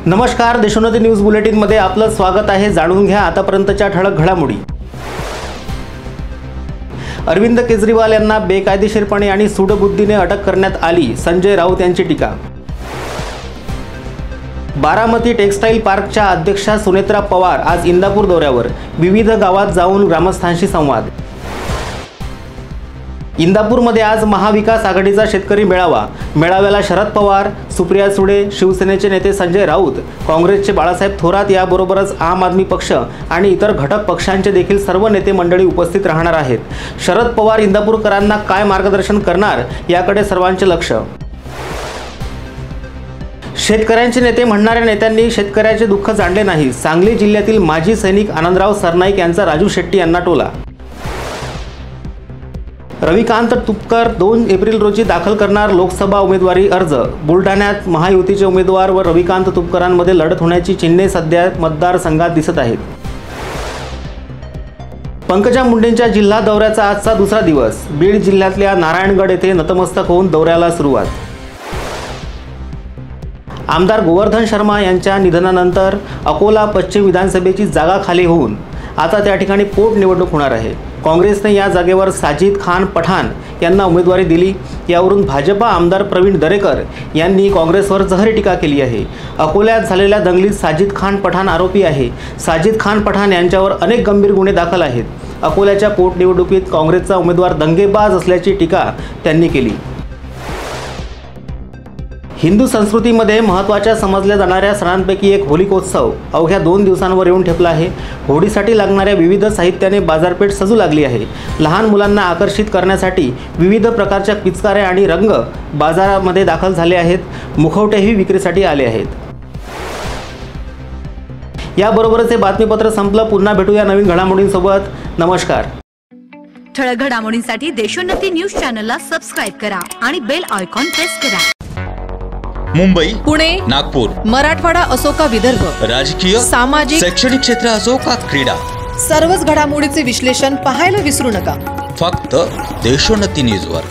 नमस्कार, Deshonnati news bulletin मध्ये आपलं स्वागत आहे। जाणून घ्या आतापर्यंतच्या ठळक घडामोडी। अरविंद केजरीवाल यांना बेकायदेशीरपणे आणि सूडबुद्धीने अटक करण्यात आली, संजय राऊत यांची टीका। बारामती टेक्सटाईल पार्कच्या अध्यक्षा सुनेत्रा पवार आज इंदापूर दौऱ्यावर, विविध गावात जाऊन ग्रामस्थांशी संवाद। इंदापूरमध्ये आज महाविकास आघाडीचा शेतकरी मेळावा। मेळाव्याला शरद पवार, सुप्रिया सुळे, शिवसेनेचे नेते संजय राऊत, काँग्रेसचे बाळासाहेब थोरात याबरोबरच आम आदमी पक्ष आणि इतर घटक पक्षांचे देखील सर्व नेते मंडळी उपस्थित राहणार आहेत। शरद पवार इंदापूरकरांना काय मार्गदर्शन करणार याकडे सर्वांचे लक्ष। शेतकऱ्यांचे नेते म्हणणाऱ्या नेत्यांनी शेतकऱ्याचे दुःख जाणले नाही, सांगली जिल्ह्यातील माजी सैनिक आनंदराव सरनाईक यांचा राजू शेट्टी यांना टोला। रविकांत तुपकर 2 एप्रिल रोजी दाखल करणार लोकसभा उमेदवारी अर्ज। बुलढाण्यात महायुतीचे उमेदवार व रविकांत तुपकरांमध्ये लढत होण्याची चिन्हे सध्या मतदारसंघात दिसत आहेत। पंकजा मुंडेंच्या जिल्हा दौऱ्याचा आजचा दुसरा दिवस। बीड जिल्ह्यातल्या नारायणगड येथे नतमस्तक होऊन दौऱ्याला सुरुवात। आमदार गोवर्धन शर्मा यांच्या निधनानंतर अकोला पश्चिम विधानसभेची जागा खाली होऊन आता त्या ठिकाणी पोटनिवडणूक होणार आहे। काँग्रेसने या जागेवर साजिद खान पठाण यांना उमेदवारी दिली। यावरून भाजपा आमदार प्रवीण दरेकर यांनी काँग्रेसवर जहरी टीका केली आहे। अकोल्यात झालेल्या दंगलीत साजिद खान पठाण आरोपी आहे। साजिद खान पठाण यांच्यावर अनेक गंभीर गुन्हे दाखल आहेत। अकोल्याच्या पोटनिवडणुकीत काँग्रेसचा उमेदवार दंगेबाज असल्याची टीका त्यांनी केली। हिंदू संस्कृतीमध्ये महत्त्वाच्या समजल्या जाणाऱ्या सणांपैकी एक होलिकोत्सव अवघ्या 2 दिवसांवर येऊन ठेपला आहे। होळीसाठी लागणाऱ्या विविध साहित्याने बाजारपेठ सजू लागली आहे। लहान मुलांना आकर्षित करण्यासाठी विविध प्रकारच्या पिचकाऱ्या आणि रंग बाजारामध्ये दाखल झाले आहेत। मुखवटेही विक्रीसाठी आले आहेत। याबरोबरच हे बातमीपत्र संपलं। पुन्हा भेटूया नवीन घडामोडींसोबत। नमस्कार। ठळक घडामोडींसाठी देशोन्नती न्यूज चॅनलला सबस्क्राइब करा आणि बेल आयकॉन प्रेस करा। मुंबई, पुणे, नागपूर, मराठवाडा असो का विदर्भ, राजकीय, सामाजिक, शैक्षणिक क्षेत्र असो का क्रीडा, सर्वच घडामोडीचे विश्लेषण पाहायला विसरू नका। फक्त देशोन्नती न्यूजवर।